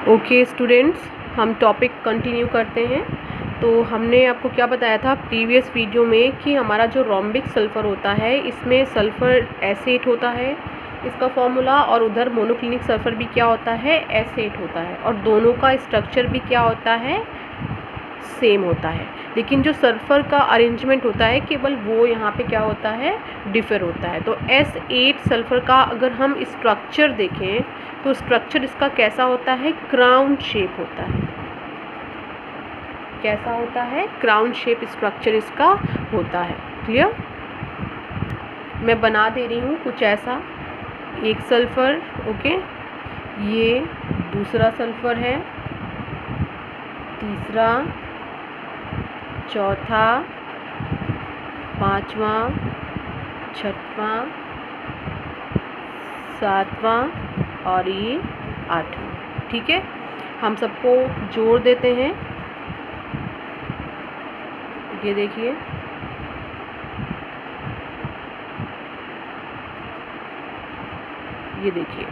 Okay students, हम topic continue करते हैं। तो हमने आपको क्या बताया था प्रीवियस वीडियो में कि हमारा जो रोम्बिक सल्फ़र होता है इसमें सल्फ़र एसेट होता है इसका फॉर्मूला, और उधर मोनोक्लिनिक सल्फ़र भी क्या होता है, एसेट होता है, और दोनों का स्ट्रक्चर भी क्या होता है, सेम होता है। लेकिन जो सल्फ़र का अरेंजमेंट होता है केवल वो यहाँ पे क्या होता है, डिफ़र होता है। तो S8 सल्फ़र का अगर हम स्ट्रक्चर देखें तो स्ट्रक्चर इसका कैसा होता है, क्राउन शेप होता है। कैसा होता है, क्राउन शेप स्ट्रक्चर इसका होता है। क्लियर? मैं बना दे रही हूँ कुछ ऐसा, एक सल्फ़र, ओके, ये दूसरा सल्फ़र है, तीसरा, चौथा, पांचवा, छठवां, सातवां और ये आठवां। ठीक है, हम सबको जोड़ देते हैं। ये देखिए, ये देखिए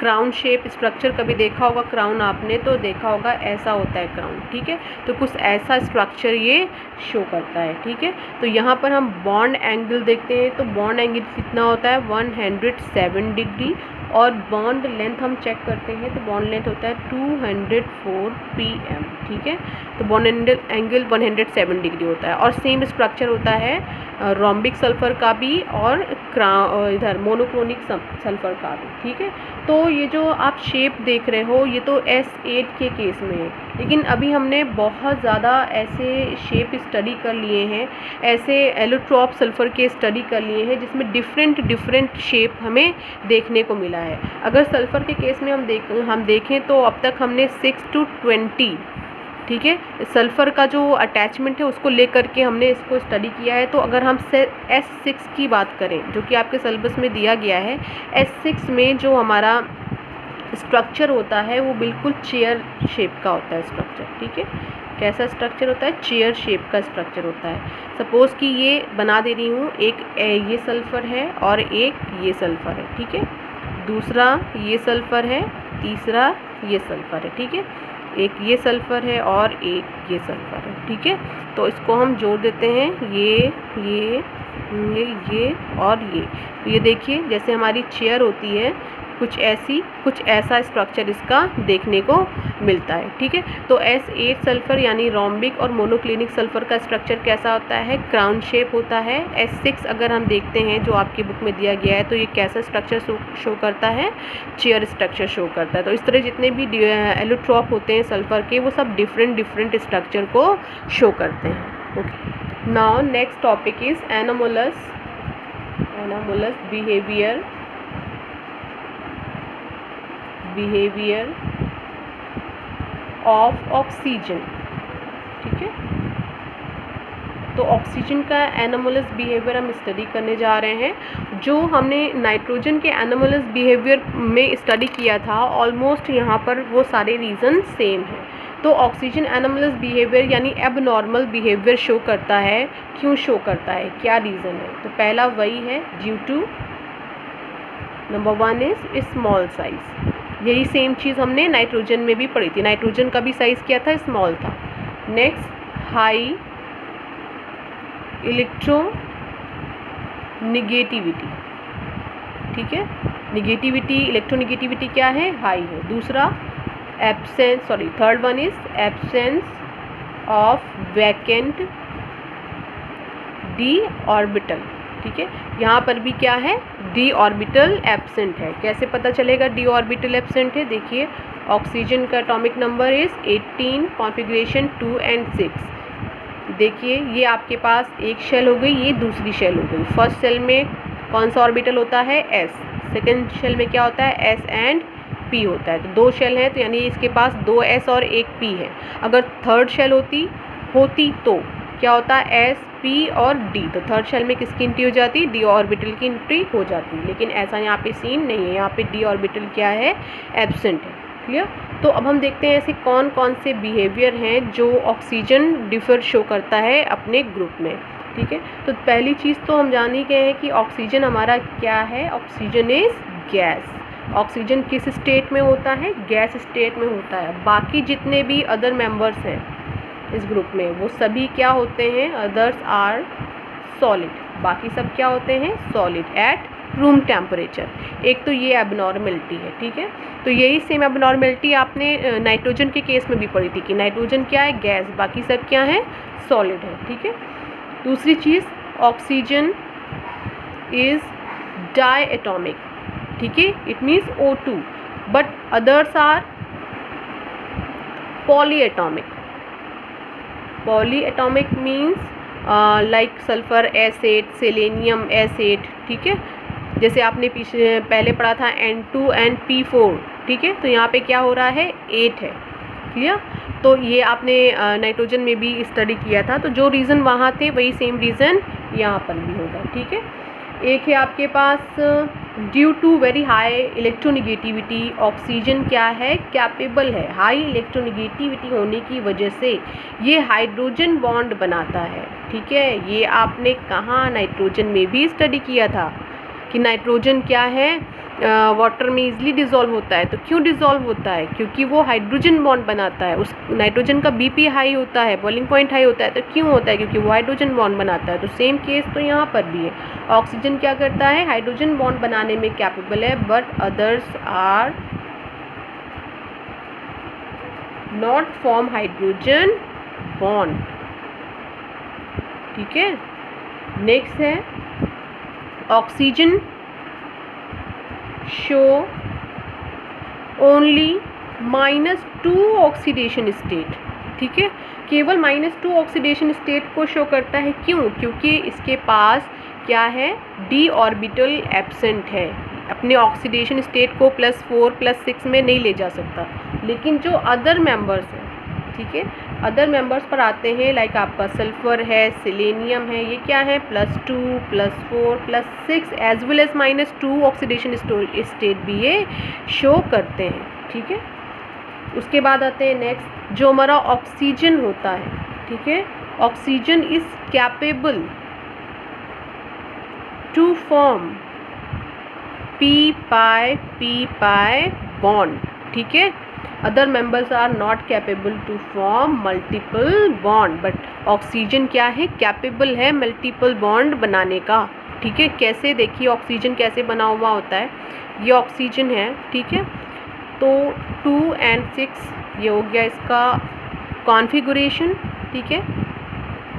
क्राउन शेप स्ट्रक्चर कभी देखा होगा क्राउन, आपने तो देखा होगा ऐसा होता है क्राउन। ठीक है, तो कुछ ऐसा स्ट्रक्चर ये शो करता है। ठीक है, तो यहाँ पर हम बॉन्ड एंगल देखते हैं तो बॉन्ड एंगल कितना होता है, 107 डिग्री, और बॉन्ड लेंथ हम चेक करते हैं तो बॉन्ड लेंथ होता है 204 pm। ठीक है, तो बॉन्ड एंगल 107 डिग्री होता है, और सेम स्ट्रक्चर होता है रोम्बिक सल्फ़र का भी और इधर मोनोक्लिनिक सल्फ़र का भी। ठीक है, तो ये जो आप शेप देख रहे हो ये तो S8 के केस में है, लेकिन अभी हमने बहुत ज़्यादा ऐसे शेप स्टडी कर लिए हैं, ऐसे एलोट्रॉप सल्फ़र के स्टडी कर लिए हैं जिसमें डिफरेंट शेप हमें देखने को मिला है। अगर सल्फ़र के केस में हम देखें तो अब तक हमने 6 to 20, ठीक है, सल्फ़र का जो अटैचमेंट है उसको लेकर के हमने इसको स्टडी किया है। तो अगर हम S6 की बात करें जो कि आपके सिलेबस में दिया गया है, S6 में जो हमारा स्ट्रक्चर होता है वो बिल्कुल चेयर शेप का होता है स्ट्रक्चर। ठीक है, कैसा स्ट्रक्चर होता है, चेयर शेप का स्ट्रक्चर होता है। सपोज़ कि ये बना दे रही हूँ, एक ये सल्फ़र है और एक ये सल्फ़र है। ठीक है, दूसरा ये सल्फ़र है, तीसरा ये सल्फ़र है। ठीक है, एक ये सल्फ़र है और एक ये सल्फ़र है। ठीक है, तो इसको हम जोड़ देते हैं, ये और ये। तो ये देखिए जैसे हमारी चेयर होती है कुछ ऐसा स्ट्रक्चर इसका देखने को मिलता है। ठीक है, तो S8 सल्फ़र यानी रोम्बिक और मोनोक्लिनिक सल्फ़र का स्ट्रक्चर कैसा होता है, क्राउन शेप होता है। S6 अगर हम देखते हैं जो आपकी बुक में दिया गया है तो ये कैसा स्ट्रक्चर शो करता है, चेयर स्ट्रक्चर शो करता है। तो इस तरह जितने भी एलोट्रॉप होते हैं सल्फ़र के वो सब डिफरेंट स्ट्रक्चर को शो करते हैं। Okay, now next topic is anomalous behaviour of oxygen. ठीक है, तो ऑक्सीजन का एनोमलस बिहेवियर हम स्टडी करने जा रहे हैं। जो हमने नाइट्रोजन के एनोमलस बिहेवियर में स्टडी किया था ऑलमोस्ट यहाँ पर वो सारे रीज़न सेम हैं। तो ऑक्सीजन एनोमलस बिहेवियर यानी एबनॉर्मल बिहेवियर शो करता है। क्यों शो करता है, क्या रीज़न है? तो पहला वही है, due to number 1 is small size. यही सेम चीज़ हमने नाइट्रोजन में भी पढ़ी थी, नाइट्रोजन का भी साइज़ क्या था, स्मॉल था। Next, high electronegativity. ठीक है, इलेक्ट्रोनिगेटिविटी क्या है, हाई है। दूसरा third one is absence of vacant D orbital. ठीक है, यहाँ पर भी क्या है, डी ऑर्बिटल एब्सेंट है। कैसे पता चलेगा डी ऑर्बिटल एब्सेंट है? देखिए, ऑक्सीजन का atomic number is 18, configuration 2 and 6। देखिए ये आपके पास एक शेल हो गई, ये दूसरी शेल हो गई। फर्स्ट शेल में कौन सा ऑर्बिटल होता है, S। सेकेंड शेल में क्या होता है, S and P होता है। तो दो शेल हैं तो यानी इसके पास 2 S और 1 P है। अगर थर्ड शेल होती तो क्या होता है, S, P और D। तो थर्ड शेल में किसकी एंट्री हो जाती, डी ऑर्बिटल की एंट्री हो जाती। लेकिन ऐसा यहाँ पे सीन नहीं है, यहाँ पे डी ऑर्बिटल क्या है, एब्सेंट है। क्लियर? तो अब हम देखते हैं ऐसे कौन कौन से बिहेवियर हैं जो ऑक्सीजन डिफर शो करता है अपने ग्रुप में। ठीक है, तो पहली चीज़ तो हम जान ही गए हैं कि ऑक्सीजन हमारा क्या है, ऑक्सीजन इज़ गैस। ऑक्सीजन किस स्टेट में होता है? गैस स्टेट में होता है। बाकी जितने भी अदर मेंबर्स हैं इस ग्रुप में वो सभी क्या होते हैं? Others are solid. बाकी सब क्या होते हैं? Solid at room temperature. एक तो ये एबनॉर्मेलिटी है, ठीक है। तो यही सेम एबनॉर्मेलिटी आपने नाइट्रोजन के केस में भी पढ़ी थी कि नाइट्रोजन क्या है? गैस, बाकी सब क्या है? सॉलिड है, ठीक है। दूसरी चीज़, ऑक्सीजन इज डायएटॉमिक, ठीक है, it means O2, but others are polyatomic. Polyatomic means like sulphur acid, selenium acid, ठीक है। जैसे आपने पहले पढ़ा था N2 and P4, ठीक है। तो यहाँ पे क्या हो रहा है? 8 है, क्लियर। तो ये आपने नाइट्रोजन में भी स्टडी किया था, तो जो रीज़न वहाँ थे वही सेम रीज़न यहाँ पर भी होगा, ठीक है। एक है आपके पास due to very high electronegativity, oxygen क्या है? कैपेबल है। हाई इलेक्ट्रोनिगेटिविटी होने की वजह से ये हाइड्रोजन बॉन्ड बनाता है, ठीक है। ये आपने कहाँ? नाइट्रोजन में भी स्टडी किया था कि नाइट्रोजन क्या है? वाटर में इजीली डिज़ोल्व होता है। तो क्यों डिज़ोल्व होता है? क्योंकि वो हाइड्रोजन बॉन्ड बनाता है। उस नाइट्रोजन का BP हाई होता है, बॉइलिंग पॉइंट हाई होता है। तो क्यों होता है? क्योंकि वो हाइड्रोजन बॉन्ड बनाता है। तो सेम केस तो यहाँ पर भी है। ऑक्सीजन क्या करता है? हाइड्रोजन बॉन्ड बनाने में कैपेबल है, but others are not form hydrogen bond, ठीक है। नेक्स्ट है oxygen show only -2 oxidation state, ठीक है। केवल -2 ऑक्सीडेशन स्टेट को शो करता है। क्यों? क्योंकि इसके पास क्या है? d ऑर्बिटल एब्सेंट है। अपने ऑक्सीडेशन स्टेट को +4 +6 में नहीं ले जा सकता। लेकिन जो अदर मेंबर्स हैं, ठीक है, अदर मेंबर्स पर आते हैं, लाइक आपका सल्फर है, सेलेनियम है, ये क्या है? +2 +4 +6 as well as -2 oxidation state भी ये शो करते हैं, ठीक है। उसके बाद आते हैं नेक्स्ट, जो हमारा ऑक्सीजन होता है, ठीक है। Oxygen is capable to form p-pi bond, ठीक है। Other members are not capable to form multiple bond, but oxygen क्या है? कैपेबल है मल्टीपल बॉन्ड बनाने का, ठीक है। कैसे? देखिए ऑक्सीजन कैसे बना हुआ होता है। ये ऑक्सीजन है, ठीक है। तो 2 and 6 ये हो गया इसका कॉन्फ़िगरेशन, ठीक है।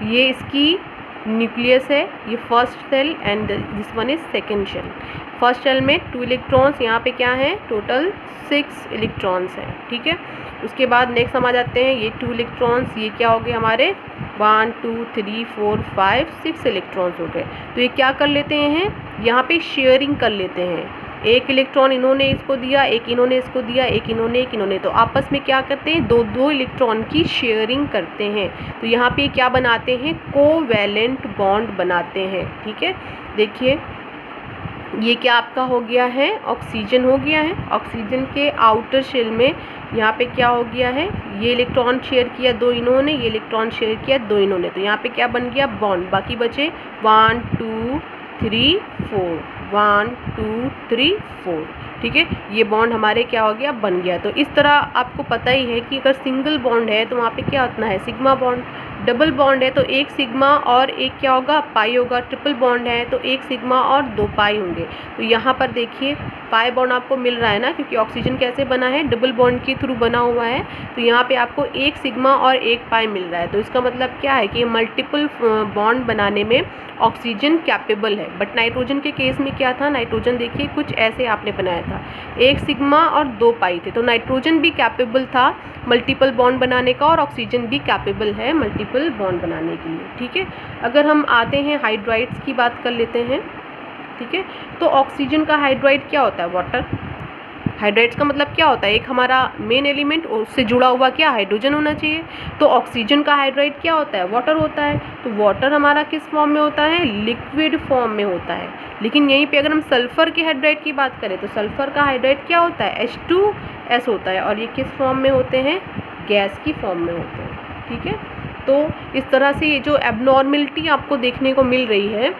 ये इसकी न्यूक्लियस है, ये first cell and this one is second cell. First cell में 2 इलेक्ट्रॉन्स, यहाँ पे क्या है? टोटल 6 इलेक्ट्रॉन्स हैं, ठीक है। उसके बाद नेक्स्ट हम आ जाते हैं, ये 2 इलेक्ट्रॉन्स, ये क्या हो गए हमारे? 1 2 3 4 5 6 इलेक्ट्रॉन्स हो गए। तो ये क्या कर लेते हैं? यहाँ पे शेयरिंग कर लेते हैं। एक इलेक्ट्रॉन इन्होंने इसको दिया, एक इन्होंने इसको दिया, एक इन्होंने, तो आपस में क्या करते हैं? 2 इलेक्ट्रॉन की शेयरिंग करते हैं। तो यहाँ पे क्या बनाते हैं? कोवैलेंट बॉन्ड बनाते हैं, ठीक है। देखिए ये क्या आपका हो गया है? ऑक्सीजन हो गया है। ऑक्सीजन के आउटर शेल में यहाँ पे क्या हो गया है? ये इलेक्ट्रॉन शेयर किया 2 इन्होंने, ये इलेक्ट्रॉन शेयर किया 2 इन्होंने, तो यहाँ पे क्या बन गया? बॉन्ड। बाकी बचे 1 2 3 4, 1 2 3 4, ठीक है। ये बॉन्ड हमारे क्या हो गया? बन गया। तो इस तरह आपको पता ही है कि अगर सिंगल बॉन्ड है तो वहाँ पे क्या होता है? Sigma bond. डबल बॉन्ड है तो एक सिग्मा और एक क्या होगा? पाई होगा। ट्रिपल बॉन्ड है तो एक सिग्मा और 2 पाई होंगे। तो यहाँ पर देखिए पाई बॉन्ड आपको मिल रहा है ना, क्योंकि ऑक्सीजन कैसे बना है? डबल बॉन्ड के थ्रू बना हुआ है। तो यहाँ पे आपको एक सिग्मा और एक पाई मिल रहा है। तो इसका मतलब क्या है कि मल्टीपल बॉन्ड बनाने में ऑक्सीजन कैपेबल है। बट नाइट्रोजन के केस में क्या था? नाइट्रोजन देखिए कुछ ऐसे आपने बनाया था, एक सिग्मा और 2 पाई थे। तो नाइट्रोजन भी कैपेबल था मल्टीपल बॉन्ड बनाने का और ऑक्सीजन भी कैपेबल है मल्टीपल बॉन्ड बनाने के लिए, ठीक है। अगर हम आते हैं हाइड्राइड्स की बात कर लेते हैं, ठीक है। तो ऑक्सीजन का हाइड्राइड क्या होता है? वाटर। हाइड्राइड्स का मतलब क्या होता है? एक हमारा मेन एलिमेंट और उससे जुड़ा हुआ क्या? हाइड्रोजन होना चाहिए। तो ऑक्सीजन का हाइड्राइड क्या होता है? वाटर होता है। तो वाटर हमारा किस फॉर्म में होता है? लिक्विड फॉर्म में होता है। लेकिन यहीं पे अगर हम सल्फ़र के हाइड्राइड की बात करें तो सल्फ़र का हाइड्राइड क्या होता है? H2S होता है। और ये किस फॉर्म में होते हैं? गैस की फॉर्म में होते हैं, ठीक है। तो इस तरह से ये जो एबनॉर्मलिटी आपको देखने को मिल रही है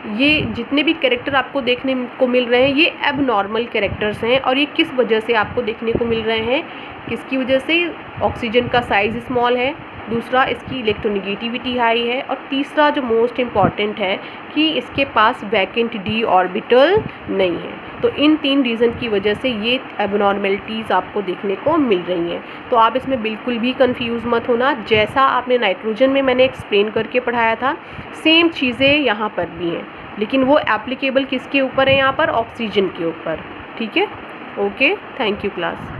ये जितने भी कैरेक्टर आपको देखने को मिल रहे हैं ये एबनॉर्मल कैरेक्टर्स हैं। और ये किस वजह से आपको देखने को मिल रहे हैं, किसकी वजह से? ऑक्सीजन का साइज़ स्मॉल है, दूसरा इसकी इलेक्ट्रोनेगेटिविटी हाई है, और तीसरा जो मोस्ट इम्पॉर्टेंट है कि इसके पास वैकेंट डी ऑर्बिटल नहीं है। तो इन 3 रीज़न की वजह से ये एबनॉर्मेलिटीज़ आपको देखने को मिल रही हैं। तो आप इसमें बिल्कुल भी कंफ्यूज मत होना, जैसा आपने नाइट्रोजन में मैंने एक्सप्लेन करके पढ़ाया था सेम चीज़ें यहाँ पर भी हैं, लेकिन वो एप्लीकेबल किसके ऊपर है? यहाँ पर ऑक्सीजन के ऊपर। ठीक है, ओके, थैंक यू क्लास।